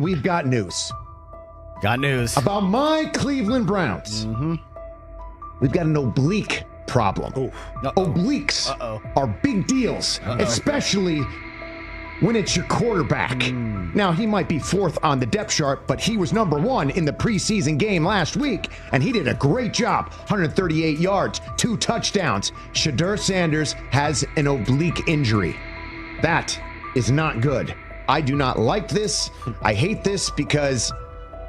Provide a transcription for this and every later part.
we've got news. Got news. About my Cleveland Browns. We've got an oblique problem. Obliques are big deals, especially when it's your quarterback. Now, he might be fourth on the depth chart, but he was number one in the preseason game last week, and he did a great job. 138 yards, 2 touchdowns. Shedeur Sanders has an oblique injury. That is not good. I do not like this. I hate this because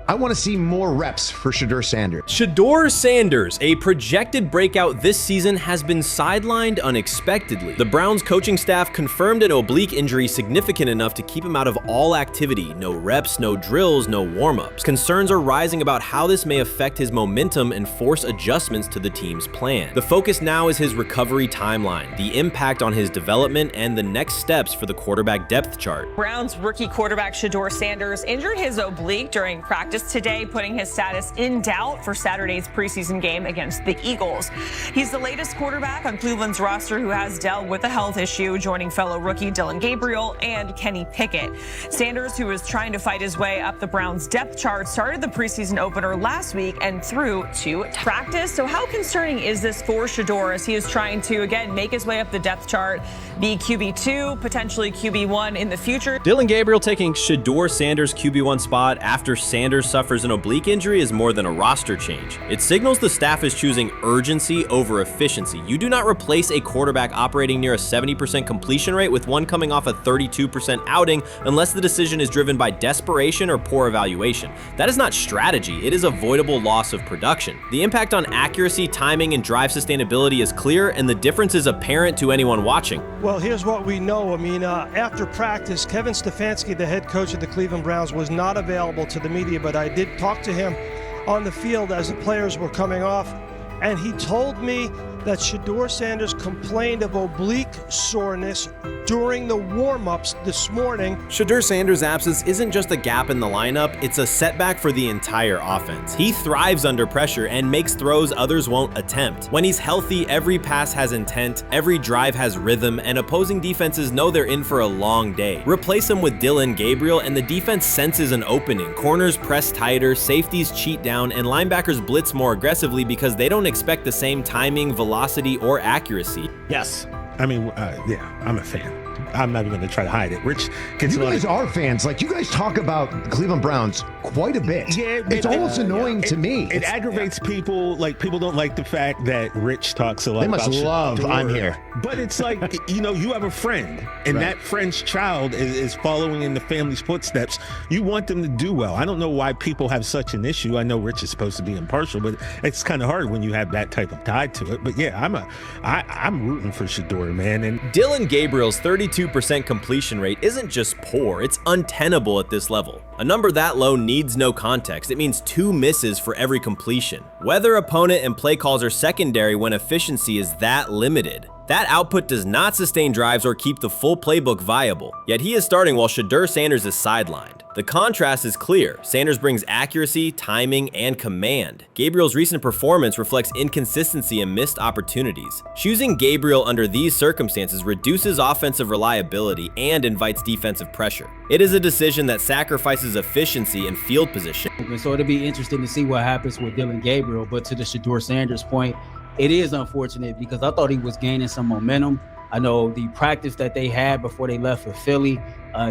I want to see more reps for Shedeur Sanders. Shedeur Sanders, a projected breakout this season, has been sidelined unexpectedly. The Browns coaching staff confirmed an oblique injury significant enough to keep him out of all activity. No reps, no drills, no warm-ups. Concerns are rising about how this may affect his momentum and force adjustments to the team's plan. The focus now is his recovery timeline, the impact on his development, and the next steps for the quarterback depth chart. Browns rookie quarterback Shedeur Sanders injured his oblique during practice today, putting his status in doubt for Saturday's preseason game against the Eagles. He's the latest quarterback on Cleveland's roster who has dealt with a health issue, joining fellow rookie Dillon Gabriel and Kenny Pickett. Sanders, who is trying to fight his way up the Browns depth chart, started the preseason opener last week and threw to practice. So how concerning is this for Shedeur as he is trying to, again, make his way up the depth chart, be QB2, potentially QB1 in the future? Dillon Gabriel taking Shedeur Sanders' QB1 spot after Sanders suffers an oblique injury is more than a roster change. It signals the staff is choosing urgency over efficiency. You do not replace a quarterback operating near a 70% completion rate with one coming off a 32% outing unless the decision is driven by desperation or poor evaluation. That is not strategy, it is avoidable loss of production. The impact on accuracy, timing, and drive sustainability is clear, and the difference is apparent to anyone watching. Well, here's what we know. I mean, after practice, Kevin Stefanski, the head coach of the Cleveland Browns, was not available to the media, but I did talk to him on the field as the players were coming off, and he told me that Shedeur Sanders complained of oblique soreness during the warm-ups this morning. Shedeur Sanders' absence isn't just a gap in the lineup, it's a setback for the entire offense. He thrives under pressure and makes throws others won't attempt. When he's healthy, every pass has intent, every drive has rhythm, and opposing defenses know they're in for a long day. Replace him with Dillon Gabriel and the defense senses an opening. Corners press tighter, safeties cheat down, and linebackers blitz more aggressively because they don't expect the same timing, velocity, or accuracy. Yes. I mean, yeah, I'm a fan. I'm not even going to try to hide it. Rich, you guys are fans. Like, you guys talk about the Cleveland Browns quite a bit. Yeah, it's almost annoying to me. It aggravates people. Like, people don't like the fact that Rich talks a lot about They must love I'm here. But it's like, you have a friend, and that friend's child is following in the family's footsteps. You want them to do well. I don't know why people have such an issue. I know Rich is supposed to be impartial, but it's kind of hard when you have that type of tie to it. But yeah, I'm rooting for Shedeur, man. And Dillon Gabriel's 32% completion rate isn't just poor, it's untenable at this level. A number that low needs no context. It means 2 misses for every completion. Weather, opponent, and play calls are secondary when efficiency is that limited. That output does not sustain drives or keep the full playbook viable, yet he is starting while Shedeur Sanders is sidelined. The contrast is clear. Sanders brings accuracy, timing, and command. Gabriel's recent performance reflects inconsistency and missed opportunities. Choosing Gabriel under these circumstances reduces offensive reliability and invites defensive pressure. It is a decision that sacrifices efficiency and field position. So it'll be interesting to see what happens with Dillon Gabriel, but to the Shedeur Sanders point, it is unfortunate because I thought he was gaining some momentum. I know the practice that they had before they left for Philly,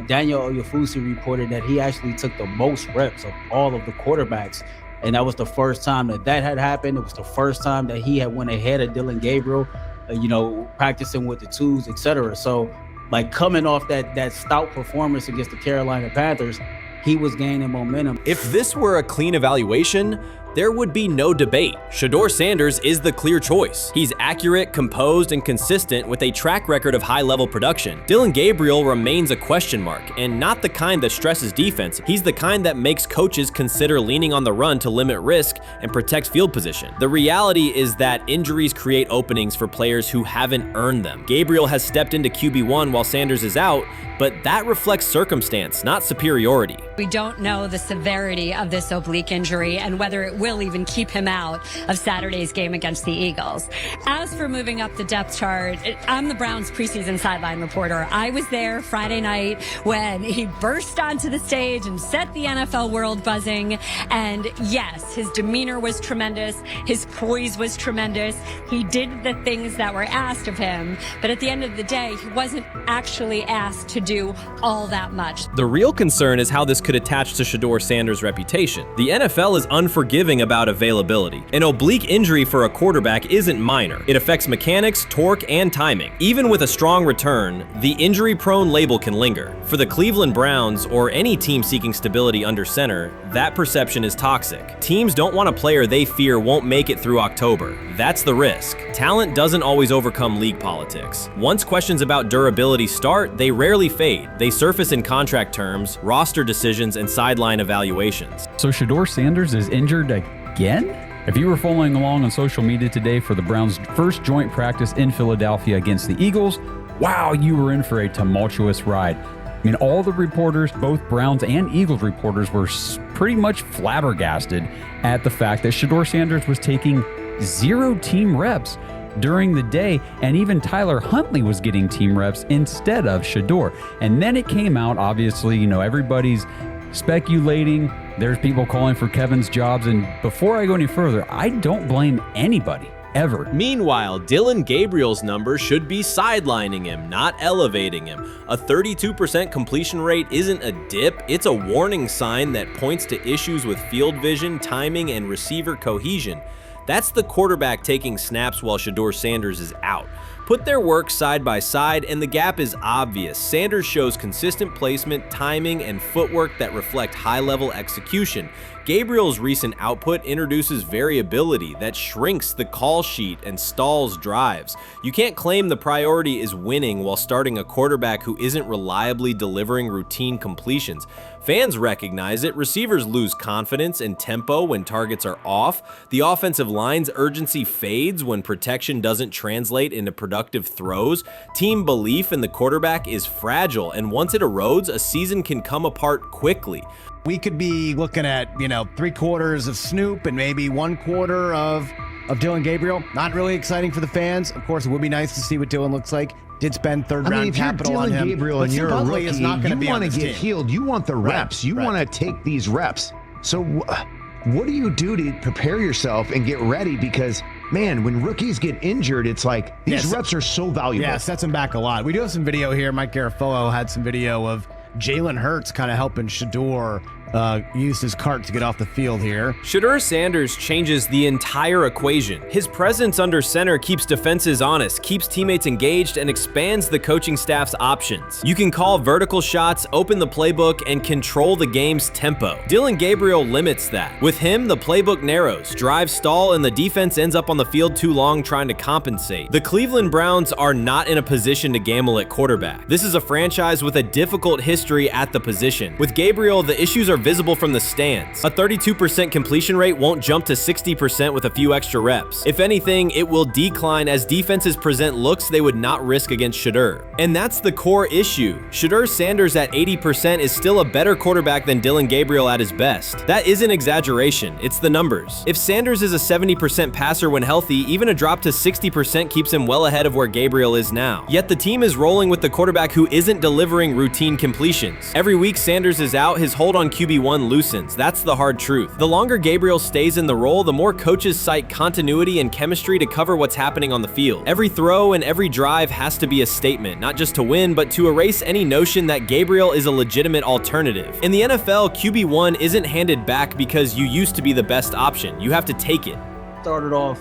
Daniel Oyefusi reported that he actually took the most reps of all of the quarterbacks. And that was the first time that had happened. It was the first time that he had went ahead of Dillon Gabriel, practicing with the twos, etc. So, like, coming off that stout performance against the Carolina Panthers, he was gaining momentum. If this were a clean evaluation, there would be no debate. Shedeur Sanders is the clear choice. He's accurate, composed, and consistent with a track record of high-level production. Dillon Gabriel remains a question mark, and not the kind that stresses defense. He's the kind that makes coaches consider leaning on the run to limit risk and protect field position. The reality is that injuries create openings for players who haven't earned them. Gabriel has stepped into QB1 while Sanders is out, but that reflects circumstance, not superiority. We don't know the severity of this oblique injury and whether it will even keep him out of Saturday's game against the Eagles. As for moving up the depth chart, I'm the Browns preseason sideline reporter. I was there Friday night when he burst onto the stage and set the NFL world buzzing. And yes, his demeanor was tremendous. His poise was tremendous. He did the things that were asked of him. But at the end of the day, he wasn't actually asked to do all that much. The real concern is how this could attach to Shedeur Sanders' reputation. The NFL is unforgiving about availability. An oblique injury for a quarterback isn't minor. It affects mechanics, torque, and timing. Even with a strong return, the injury-prone label can linger. For the Cleveland Browns, or any team seeking stability under center, that perception is toxic. Teams don't want a player they fear won't make it through October. That's the risk. Talent doesn't always overcome league politics. Once questions about durability start, they rarely fade. They surface in contract terms, roster decisions, and sideline evaluations. So Shedeur Sanders is injured again? If you were following along on social media today for the Browns' first joint practice in Philadelphia against the Eagles, wow, you were in for a tumultuous ride. I mean, all the reporters, both Browns and Eagles reporters, were pretty much flabbergasted at the fact that Shedeur Sanders was taking 0 team reps during the day, and even Tyler Huntley was getting team reps instead of Shedeur. And then it came out, obviously, you know, everybody's speculating. There's people calling for Kevin's jobs. And before I go any further, I don't blame anybody, ever. Meanwhile, Dillon Gabriel's numbers should be sidelining him, not elevating him. A 32% completion rate isn't a dip, it's a warning sign that points to issues with field vision, timing, and receiver cohesion. That's the quarterback taking snaps while Shedeur Sanders is out. Put their work side by side and the gap is obvious. Sanders shows consistent placement, timing, and footwork that reflect high-level execution. Gabriel's recent output introduces variability that shrinks the call sheet and stalls drives. You can't claim the priority is winning while starting a quarterback who isn't reliably delivering routine completions. Fans recognize it, receivers lose confidence and tempo when targets are off, the offensive line's urgency fades when protection doesn't translate into productive throws, team belief in the quarterback is fragile, and once it erodes, a season can come apart quickly. We could be looking at, 3/4 of Snoop and maybe 1/4 of Dillon Gabriel. Not really exciting for the fans. Of course, it would be nice to see what Dillon looks like. Did spend third-round capital on him. If you're Dillon Gabriel and you're a rookie, is not you be want to get healed. You want the reps. You want to take these reps. So what do you do to prepare yourself and get ready? Because, man, when rookies get injured, it's like these reps are so valuable. Yeah, sets them back a lot. We do have some video here. Mike Garafolo had some video of Jalen Hurts kind of helping Shedeur use his cart to get off the field here. Shedeur Sanders changes the entire equation. His presence under center keeps defenses honest, keeps teammates engaged, and expands the coaching staff's options. You can call vertical shots, open the playbook, and control the game's tempo. Dillon Gabriel limits that. With him, the playbook narrows, drives stall, and the defense ends up on the field too long trying to compensate. The Cleveland Browns are not in a position to gamble at quarterback. This is a franchise with a difficult history at the position. With Gabriel, the issues are visible from the stands. A 32% completion rate won't jump to 60% with a few extra reps. If anything, it will decline as defenses present looks they would not risk against Shedeur. And that's the core issue. Shedeur Sanders at 80% is still a better quarterback than Dillon Gabriel at his best. That isn't exaggeration, it's the numbers. If Sanders is a 70% passer when healthy, even a drop to 60% keeps him well ahead of where Gabriel is now. Yet the team is rolling with the quarterback who isn't delivering routine completions. Every week Sanders is out, his hold on QB1 loosens. That's the hard truth. The longer Gabriel stays in the role, the more coaches cite continuity and chemistry to cover what's happening on the field. Every throw and every drive has to be a statement, not just to win, but to erase any notion that Gabriel is a legitimate alternative. In the NFL, QB1 isn't handed back because you used to be the best option. You have to take it. Started off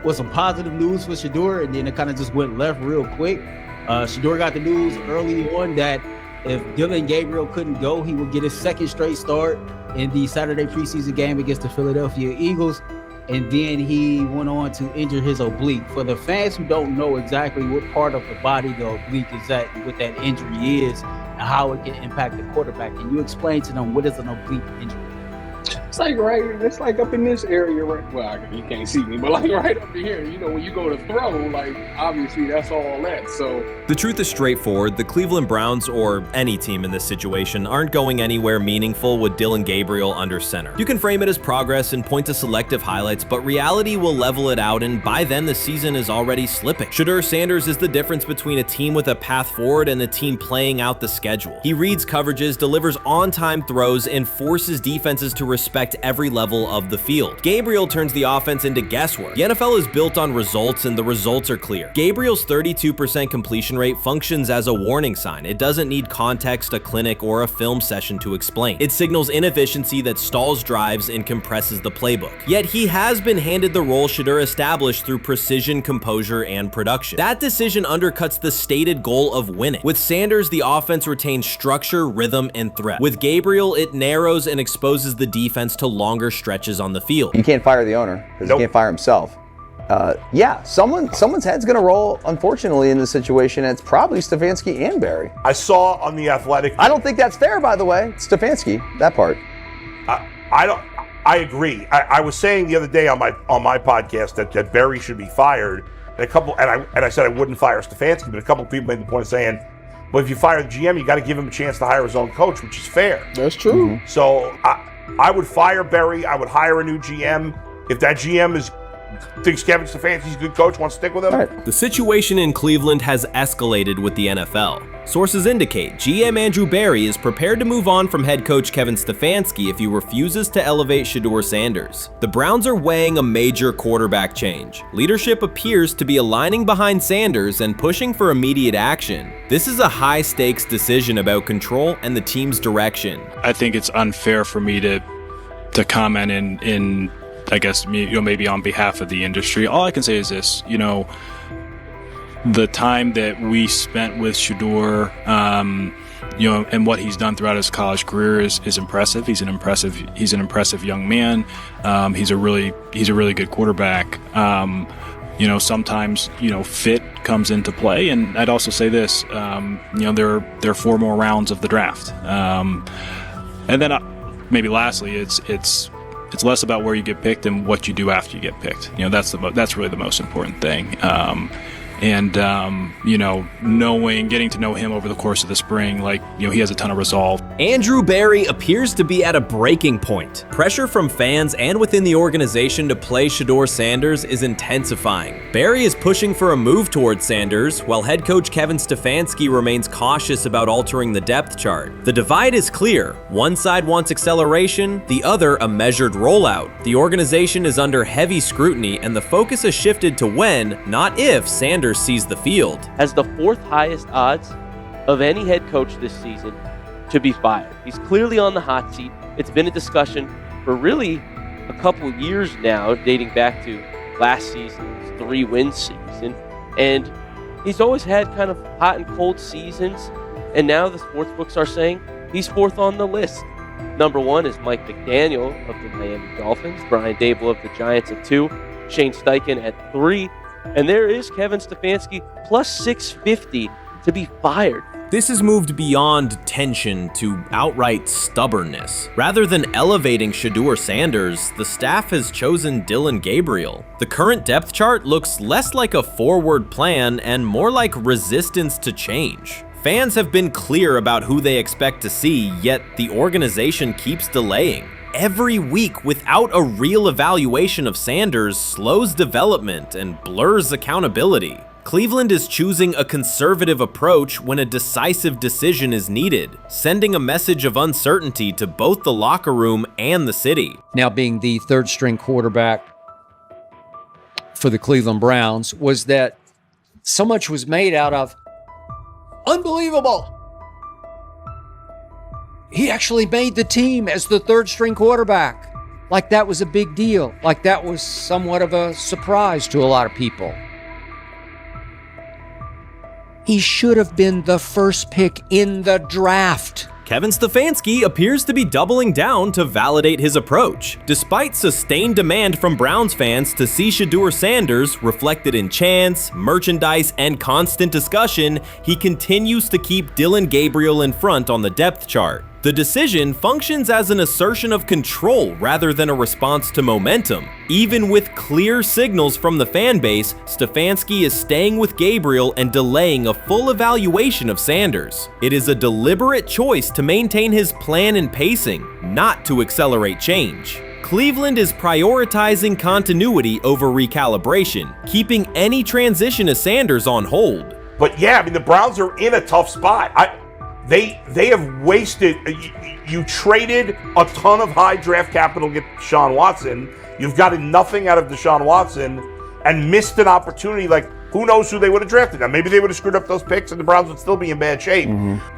with some positive news for Shedeur, and then it kind of just went left real quick. Shedeur got the news early on that if Dillon Gabriel couldn't go, he would get his second straight start in the Saturday preseason game against the Philadelphia Eagles. And then he went on to injure his oblique. For the fans who don't know exactly what part of the body the oblique is at and what that injury is and how it can impact the quarterback, can you explain to them what is an oblique injury? It's like up in this area, right? Well, you can't see me, but like right up in here, when you go to throw, like obviously that's all that. So the truth is straightforward. The Cleveland Browns, or any team in this situation, aren't going anywhere meaningful with Dillon Gabriel under center. You can frame it as progress and point to selective highlights, but reality will level it out, and by then the season is already slipping. Shedeur Sanders is the difference between a team with a path forward and a team playing out the schedule. He reads coverages, delivers on-time throws, and forces defenses to respect every level of the field. Gabriel turns the offense into guesswork. The NFL is built on results, and the results are clear. Gabriel's 32% completion rate functions as a warning sign. It doesn't need context, a clinic, or a film session to explain. It signals inefficiency that stalls drives and compresses the playbook. Yet he has been handed the role Shedeur established through precision, composure, and production. That decision undercuts the stated goal of winning. With Sanders, the offense retains structure, rhythm, and threat. With Gabriel, it narrows and exposes the defense to longer stretches on the field. You can't fire the owner because he can't fire himself. Yeah, someone's head's going to roll, unfortunately, in this situation. And it's probably Stefanski and Barry. I saw on The Athletic. I don't think that's fair, by the way. Stefanski, that part. I agree. I was saying the other day on my podcast that Barry should be fired. And I said I wouldn't fire Stefanski, but a couple of people made the point of saying, well, if you fire the GM, you got to give him a chance to hire his own coach, which is fair. That's true. Mm-hmm. So I would fire Barry. I would hire a new GM. If that GM thinks Kevin Stefanski's a good coach, wants to stick with him. Right. The situation in Cleveland has escalated with the NFL. Sources indicate GM Andrew Barry is prepared to move on from head coach Kevin Stefanski if he refuses to elevate Shedeur Sanders. The Browns are weighing a major quarterback change. Leadership appears to be aligning behind Sanders and pushing for immediate action. This is a high-stakes decision about control and the team's direction. I think it's unfair for me to comment in I guess, maybe on behalf of the industry. All I can say is this, the time that we spent with Shedeur, and what he's done throughout his college career is impressive. He's an impressive young man. He's a really good quarterback. Sometimes, fit comes into play. And I'd also say this, there are 4 more rounds of the draft. And then maybe lastly, it's less about where you get picked and what you do after you get picked. That's really the most important thing. Getting to know him over the course of the spring, he has a ton of resolve. Andrew Barry appears to be at a breaking point. Pressure from fans and within the organization to play Shedeur Sanders is intensifying. Barry is pushing for a move towards Sanders, while head coach Kevin Stefanski remains cautious about altering the depth chart. The divide is clear. One side wants acceleration, the other a measured rollout. The organization is under heavy scrutiny, and the focus has shifted to when, not if, Sanders sees the field. Has the 4th highest odds of any head coach this season to be fired. He's clearly on the hot seat. It's been a discussion for really a couple of years now, dating back to last season's 3-win season. And he's always had kind of hot and cold seasons. And now the sports books are saying he's 4th on the list. Number 1 is Mike McDaniel of the Miami Dolphins, Brian Dable of the Giants at 2, Shane Steichen at 3, and there is Kevin Stefanski plus 650 to be fired. This has moved beyond tension to outright stubbornness. Rather than elevating Shedeur Sanders, the staff has chosen Dillon Gabriel. The current depth chart looks less like a forward plan and more like resistance to change. Fans have been clear about who they expect to see, yet the organization keeps delaying. Every week without a real evaluation of Sanders slows development and blurs accountability. Cleveland is choosing a conservative approach when a decisive decision is needed, sending a message of uncertainty to both the locker room and the city. Now being the 3rd string quarterback for the Cleveland Browns, was that so much was made out of unbelievable. He actually made the team as the 3rd string quarterback. Like that was a big deal. Like that was somewhat of a surprise to a lot of people. He should have been the first pick in the draft. Kevin Stefanski appears to be doubling down to validate his approach. Despite sustained demand from Browns fans to see Shedeur Sanders reflected in chants, merchandise, and constant discussion, he continues to keep Dillon Gabriel in front on the depth chart. The decision functions as an assertion of control rather than a response to momentum. Even with clear signals from the fan base, Stefanski is staying with Gabriel and delaying a full evaluation of Sanders. It is a deliberate choice to maintain his plan and pacing, not to accelerate change. Cleveland is prioritizing continuity over recalibration, keeping any transition to Sanders on hold. But yeah, I mean, the Browns are in a tough spot. They have wasted. You traded a ton of high draft capital to get Deshaun Watson. You've gotten nothing out of Deshaun Watson and missed an opportunity. Like, who knows who they would have drafted? Now, maybe they would have screwed up those picks and the Browns would still be in bad shape.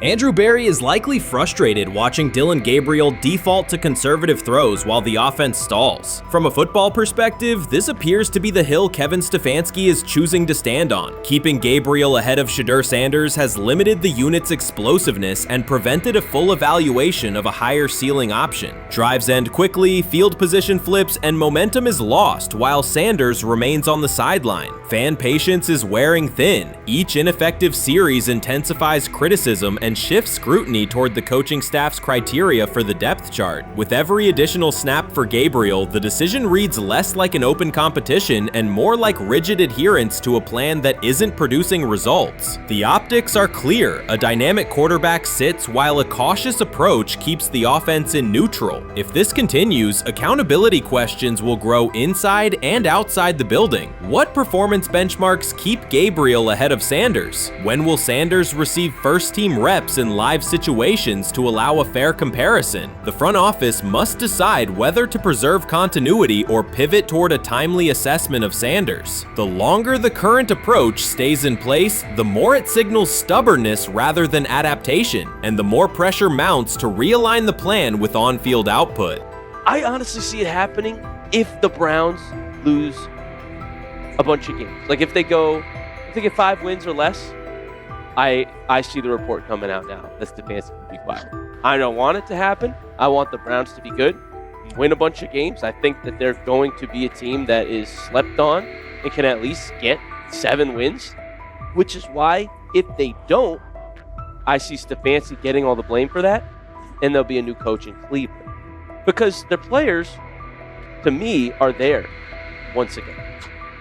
Andrew Berry is likely frustrated watching Dillon Gabriel default to conservative throws while the offense stalls. From a football perspective, this appears to be the hill Kevin Stefanski is choosing to stand on. Keeping Gabriel ahead of Shedeur Sanders has limited the unit's explosiveness and prevented a full evaluation of a higher ceiling option. Drives end quickly, field position flips, and momentum is lost while Sanders remains on the sideline. Fan patience is wearing thin. Each ineffective series intensifies criticism and shifts scrutiny toward the coaching staff's criteria for the depth chart. With every additional snap for Gabriel, the decision reads less like an open competition and more like rigid adherence to a plan that isn't producing results. The optics are clear. A dynamic quarterback sits while a cautious approach keeps the offense in neutral. If this continues, accountability questions will grow inside and outside the building. What performance benchmarks keep Gabriel ahead of Sanders? When will Sanders receive first-team reps in live situations to allow a fair comparison? The front office must decide whether to preserve continuity or pivot toward a timely assessment of Sanders. The longer the current approach stays in place, the more it signals stubbornness rather than adaptation, and the more pressure mounts to realign the plan with on-field output. I honestly see it happening if the Browns lose a bunch of games. Like if they get 5 wins or less, I see the report coming out now that Stefanski will be fired. I don't want it to happen. I want the Browns to be good, win a bunch of games. I think that they're going to be a team that is slept on and can at least get 7 wins, which is why if they don't, I see Stefanski getting all the blame for that, and there'll be a new coach in Cleveland. Because their players, to me, are there once again.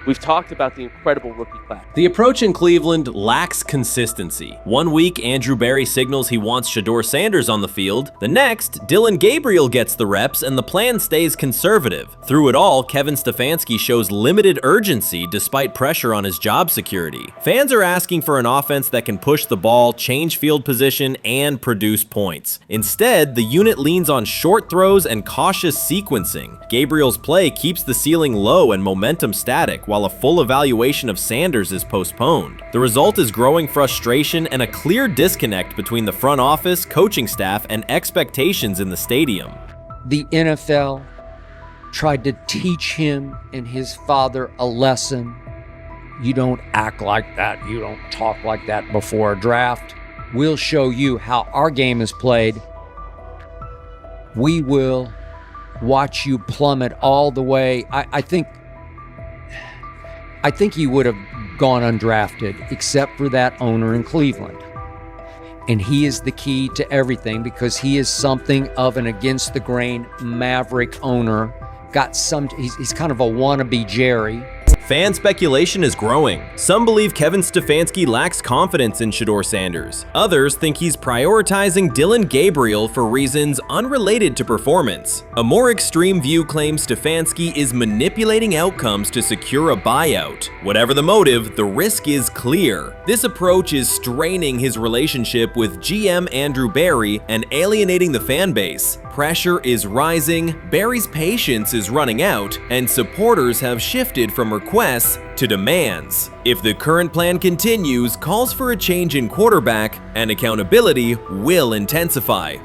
We've talked about the incredible rookie class. The approach in Cleveland lacks consistency. One week, Andrew Berry signals he wants Shedeur Sanders on the field. The next, Dillon Gabriel gets the reps and the plan stays conservative. Through it all, Kevin Stefanski shows limited urgency despite pressure on his job security. Fans are asking for an offense that can push the ball, change field position, and produce points. Instead, the unit leans on short throws and cautious sequencing. Gabriel's play keeps the ceiling low and momentum static, while a full evaluation of Sanders is postponed. The result is growing frustration and a clear disconnect between the front office, coaching staff, and expectations in the stadium. The NFL tried to teach him and his father a lesson. You don't act like that. You don't talk like that before a draft. We'll show you how our game is played. We will watch you plummet all the way. I think he would have gone undrafted except for that owner in Cleveland. And he is the key to everything because he is something of an against-the-grain maverick owner. He's kind of a wannabe Jerry. Fan speculation is growing. Some believe Kevin Stefanski lacks confidence in Shedeur Sanders. Others think he's prioritizing Dillon Gabriel for reasons unrelated to performance. A more extreme view claims Stefanski is manipulating outcomes to secure a buyout. Whatever the motive, the risk is clear. This approach is straining his relationship with GM Andrew Berry and alienating the fan base. Pressure is rising, Berry's patience is running out, and supporters have shifted from requests to demands. If the current plan continues, calls for a change in quarterback and accountability will intensify.